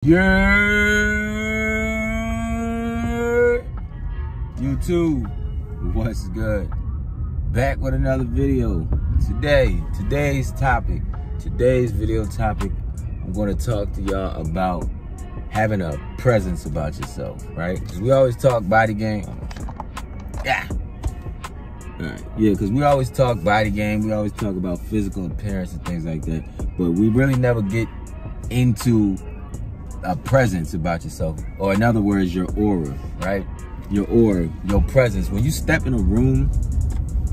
Yeah, YouTube, what's good? Back with another video. Today's video topic, I'm going to talk to y'all about having a presence about yourself, right? Because we always talk body game. Yeah. All right. Yeah, because we always talk body game. We always talk about physical appearance and things like that. But we really never get into a presence about yourself, or in other words, your aura, right? Your aura, your presence. When you step in a room,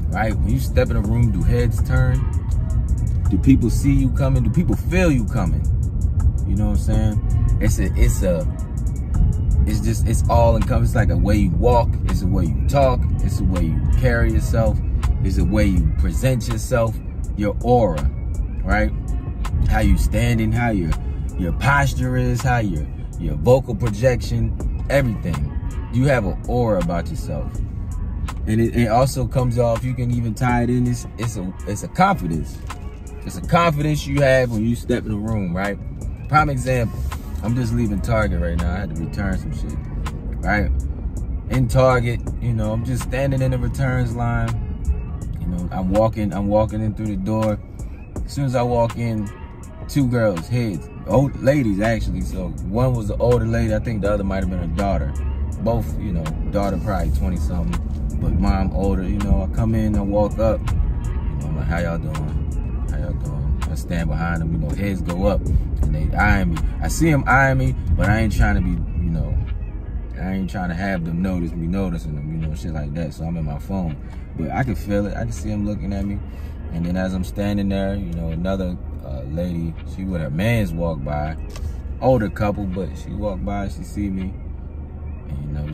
right? When you step in a room, do heads turn? Do people see you coming? Do people feel you coming? You know what I'm saying? It's all encompassing. It's like a way you walk, it's a way you talk, it's a way you carry yourself, it's a way you present yourself, your aura, right? How you standing, how your posture is, how your vocal projection, everything. You have an aura about yourself. And it also comes off, you can even tie it in, it's a confidence. It's a confidence you have when you step in a room, right? Prime example, I'm just leaving Target right now. I had to return some shit, right? In Target, you know, I'm just standing in the returns line. You know, I'm walking in through the door. As soon as I walk in, two girls, heads, old ladies actually. So one was the older lady, I think the other might have been her daughter. Both, you know, daughter probably 20 something, but mom older. You know, I come in, I walk up, you know, I'm like, how y'all doing? How y'all doing? I stand behind them, you know, heads go up and they eyeing me. I see them eyeing me, but I ain't trying to be, you know, I ain't trying to have them notice me noticing them, you know, shit like that. So I'm in my phone, but I can feel it. I can see them looking at me. And then as I'm standing there, you know, another lady, she with her mans walk by, older couple, but she walked by, she see me, and you know,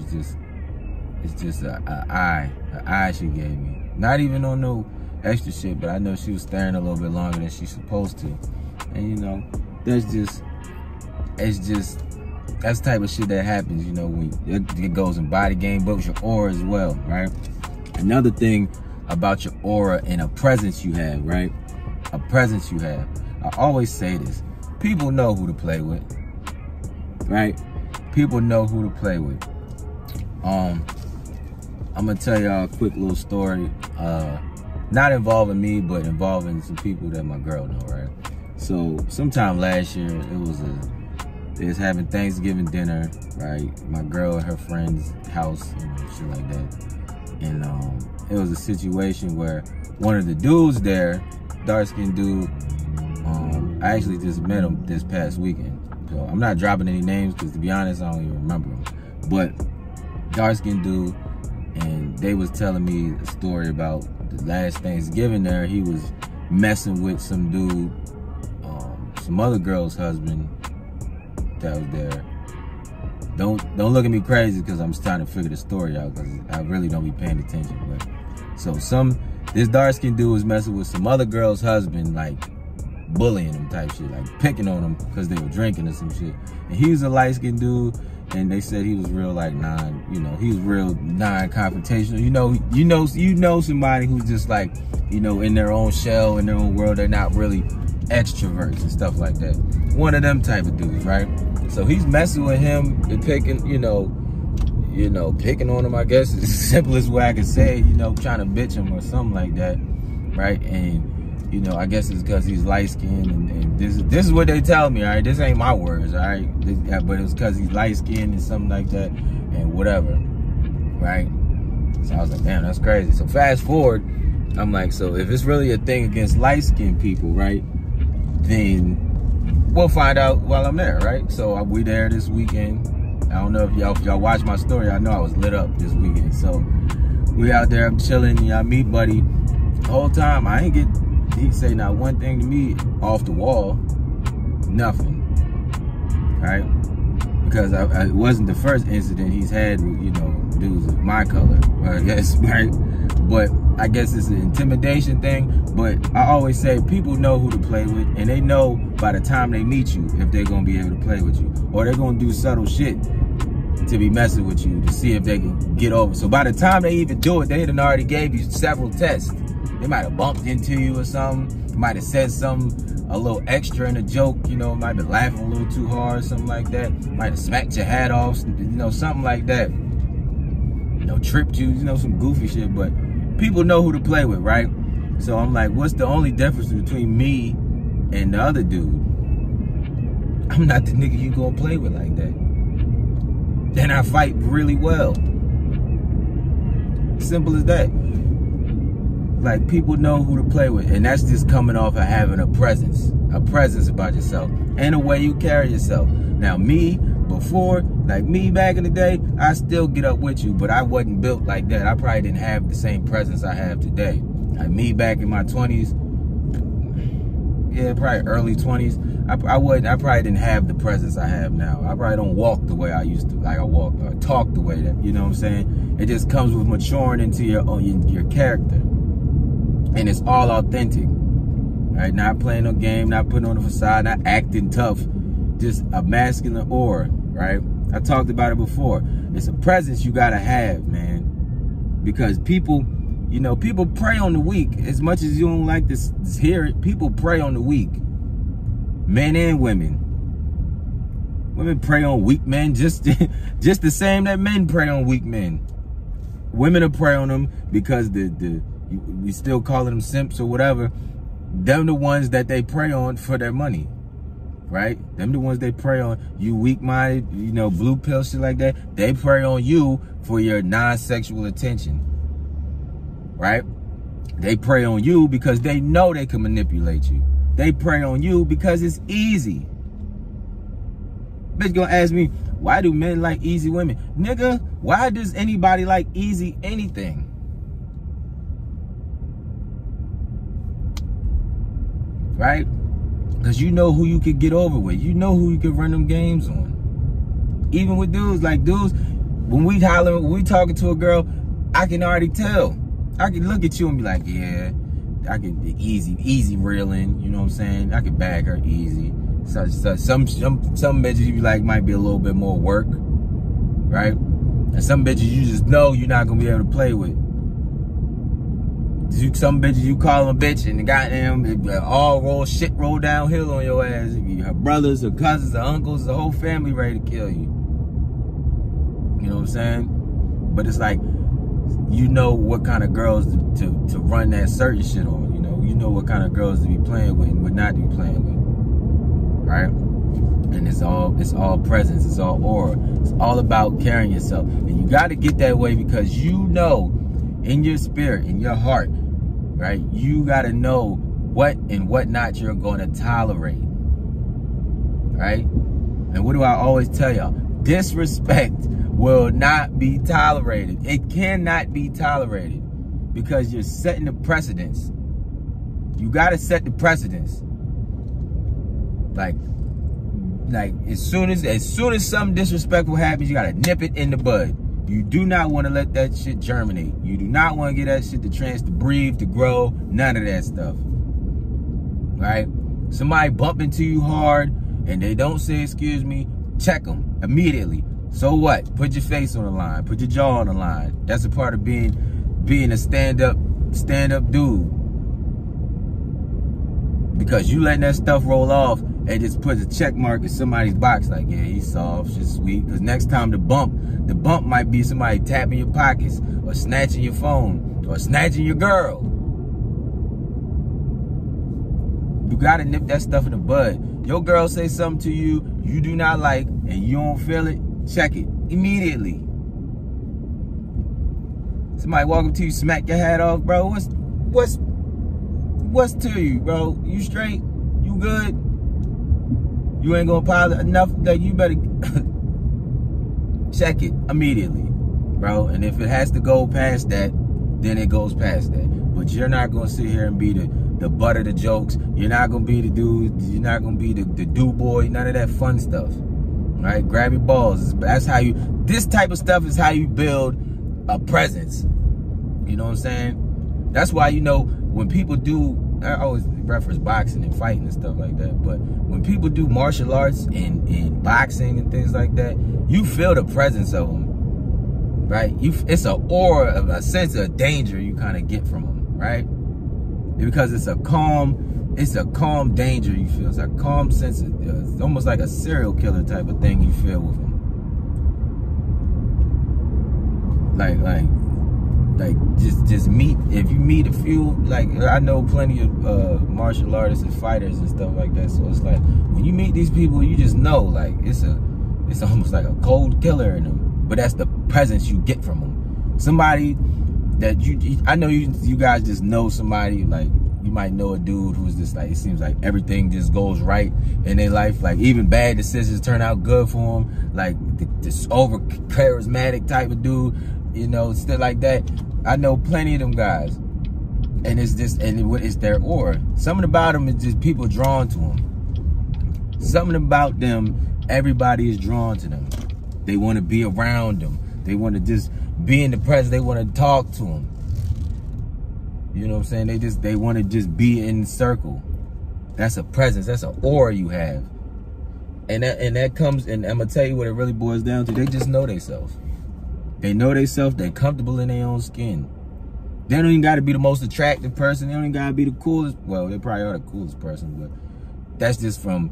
it's just an eye she gave me. Not even on no extra shit, but I know she was staring a little bit longer than she's supposed to. And you know, that's the type of shit that happens, you know, when it goes in body game, but with your aura as well, right? Another thing about your aura and a presence you have, right? A presence you have. I always say this, people know who to play with, right? People know who to play with. I'm gonna tell y'all a quick little story, not involving me, but involving some people that my girl know, right? So sometime last year, they was having Thanksgiving dinner, right? My girl at her friend's house, you know, shit like that. And it was a situation where one of the dudes there, dark-skinned dude, I actually just met him this past weekend. So I'm not dropping any names because, to be honest, I don't even remember him. But dark-skinned dude, and they was telling me a story about the last Thanksgiving there. He was messing with some dude, some other girl's husband that was there. Don't look at me crazy because I'm just trying to figure the story out because I really don't be paying attention. But so this dark-skinned dude was messing with some other girl's husband, like bullying him type shit, like picking on him because they were drinking or some shit. And he was a light-skinned dude, and they said he was real like he was real non-confrontational. You know somebody who's just like, you know, in their own shell, in their own world. They're not really extroverts and stuff like that. One of them type of dudes, right? So he's messing with him and picking, picking on him, I guess is the simplest way I can say it, you know, trying to bitch him or something like that, right? And, you know, I guess it's because he's light-skinned, and this is what they tell me, all right? This ain't my words, all right? But it was because he's light-skinned and something like that, and whatever, right? So I was like, damn, that's crazy. So fast forward, I'm like, so if it's really a thing against light-skinned people, right, then we'll find out while I'm there, right? So we there this weekend. I don't know if y'all watch my story. I know I was lit up this weekend. So we out there, I'm chilling, and I meet buddy. The whole time, he say not one thing to me off the wall, nothing, right? Because it wasn't the first incident he's had with, you know, dudes of my color, I guess, right? But I guess it's an intimidation thing. But I always say people know who to play with, and they know by the time they meet you if they're gonna be able to play with you, or they're gonna do subtle shit to be messing with you to see if they can get over. So by the time they even do it, they done already gave you several tests. They might have bumped into you or something. They might have said something a little extra in a joke, you know, might be laughing a little too hard, something like that. Might have smacked your hat off, you know, something like that. You know, tripped you, you know, some goofy shit, but people know who to play with, right? So I'm like, what's the only difference between me and the other dude? I'm not the nigga you gonna play with like that. Then I fight really well. Simple as that. Like, people know who to play with, and that's just coming off of having a presence about yourself and the way you carry yourself. Now, me, before, like me back in the day, I still get up with you, but I wasn't built like that. I probably didn't have the same presence I have today. Like me back in my 20s, yeah, probably early 20s, I probably didn't have the presence I have now. I probably don't walk the way I used to, like I walk, or talk the way that, you know what I'm saying? It just comes with maturing into your character. And it's all authentic, right? Not playing no game, not putting on a facade, not acting tough. Just a masculine aura, right? I talked about it before. It's a presence you gotta have, man. Because people, you know, people prey on the weak. As much as you don't like to hear it, people prey on the weak. Men and women. Women prey on weak men just the same that men prey on weak men. Women will prey on them because we still calling them simps or whatever. Them the ones that they prey on for their money, right? Them the ones they prey on. You weak-minded, you know, blue pill shit like that. They prey on you for your non-sexual attention, right? They prey on you because they know they can manipulate you. They prey on you because it's easy. Bitch gonna ask me, why do men like easy women? Nigga, why does anybody like easy anything? Right? Because you know who you could get over with. You know who you could run them games on. Even with dudes, like dudes, when we talking to a girl, I can already tell. I can look at you and be like, yeah, I can be easy reeling, you know what I'm saying? I can bag her easy. So some bitches you like might be a little bit more work, right? And some bitches you just know you're not gonna be able to play with. Some bitches you call them a bitch and the goddamn all roll downhill on your ass. Her brothers, her cousins, her uncles, the whole family ready to kill you. You know what I'm saying? But it's like, you know what kind of girls to run that certain shit on. You know what kind of girls to be playing with and what not to be playing with, right? And it's all presence, it's all aura. It's all about carrying yourself, and you got to get that way because you know, in your spirit, in your heart, right? You got to know what and what not you're going to tolerate, right? And what do I always tell y'all? Disrespect will not be tolerated. It cannot be tolerated because you're setting the precedence. You got to set the precedence. Like as soon as something disrespectful happens, you got to nip it in the bud. You do not want to let that shit germinate. You do not want to get that shit the chance to breathe, to grow, none of that stuff. Right? Somebody bump into you hard and they don't say excuse me, check them immediately. So what? Put your face on the line. Put your jaw on the line. That's a part of being a stand-up dude. Because you letting that stuff roll off and just put a check mark in somebody's box like, yeah, he's soft, just sweet. Because next time the bump might be somebody tapping your pockets or snatching your phone or snatching your girl. You gotta nip that stuff in the bud. Your girl say something to you you do not like and you don't feel it, check it immediately. Somebody walk up to you, smack your hat off, bro. What's to you, bro? You straight? You good? You ain't gonna pile enough that you better check it immediately, bro. And if it has to go past that, then it goes past that. But you're not gonna sit here and be the butt of the jokes. You're not gonna be the dude. You're not gonna be the do boy. None of that fun stuff, right? Grab your balls. That's how you. This type of stuff is how you build a presence. You know what I'm saying? That's why, you know, when people do, I always reference boxing and fighting and stuff like that, but when people do martial arts and boxing and things like that, you feel the presence of them, right? It's an aura, a sense of danger you kind of get from them, right? Because it's a calm, It's a calm danger you feel. It's a calm sense of, it's almost like a serial killer type of thing you feel with them. Like just meet, if you meet a few, like I know plenty of martial artists and fighters and stuff like that, so it's like when you meet these people, you just know like it's almost like a cold killer in them, but that's the presence you get from them. Somebody that I know you guys just know somebody, like you might know a dude who's just like, it seems like everything just goes right in their life, like even bad decisions turn out good for them, like this over charismatic type of dude, you know, stuff like that. I know plenty of them guys, and it's just, and it's their aura. Something about them is just people drawn to them. Something about them, everybody is drawn to them. They want to be around them. They want to just be in the presence. They want to talk to them. You know what I'm saying? They want to just be in the circle. That's a presence. That's an aura you have. And that comes, and I'm gonna tell you what it really boils down to. They just know themselves. They know themselves. They're comfortable in their own skin. They don't even got to be the most attractive person. They don't even got to be the coolest. Well, they probably are the coolest person, but that's just from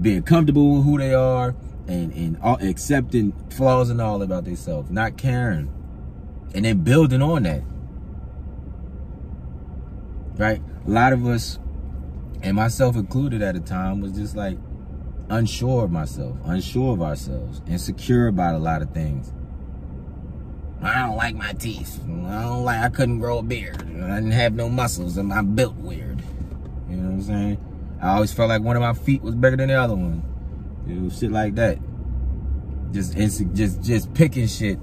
being comfortable with who they are and accepting flaws and all about themselves, not caring, and then building on that. Right? A lot of us, and myself included at the time, was just like unsure of myself, unsure of ourselves, insecure about a lot of things. I don't like my teeth. I couldn't grow a beard. I didn't have no muscles and I'm built weird. You know what I'm saying? I always felt like one of my feet was bigger than the other one. You know, shit like that. Just picking shit,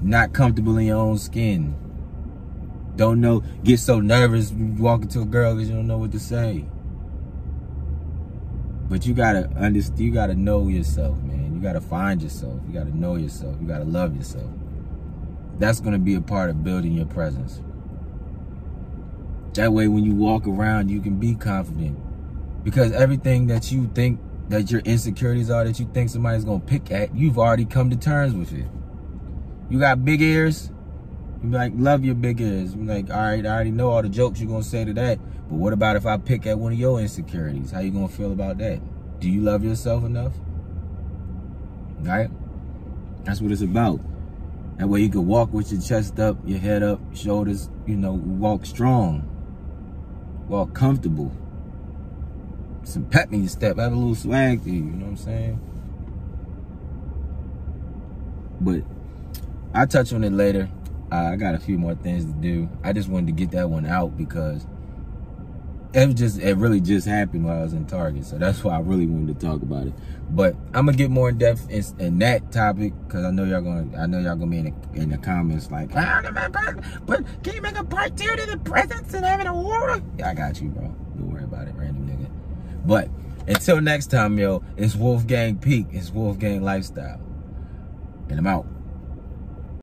not comfortable in your own skin. Don't know, get so nervous when you walk into a girl because you don't know what to say. But you gotta understand, you gotta know yourself, man. You gotta find yourself. You gotta know yourself. You gotta love yourself. That's gonna be a part of building your presence. That way when you walk around, you can be confident. Because everything that you think that your insecurities are, that you think somebody's gonna pick at, you've already come to terms with it. You got big ears, you be like, love your big ears. You be like, all right, I already know all the jokes you're gonna say to that, but what about if I pick at one of your insecurities? How you gonna feel about that? Do you love yourself enough? Right? That's what it's about. That way you can walk with your chest up, your head up, shoulders, you know, walk strong, walk comfortable. Some pep in your step, have a little swag to you, you know what I'm saying? But I'll touch on it later. I got a few more things to do. I just wanted to get that one out because it really just happened while I was in Target. So that's why I really wanted to talk about it. But I'm gonna get more in depth in that topic because I know y'all gonna be in the comments like, but can you make a part 2 to the presence and having a war? Yeah, I got you, bro. Don't worry about it, random nigga. But until next time, yo, it's Wolfgang Peak. It's Wolfgang Lifestyle. And I'm out.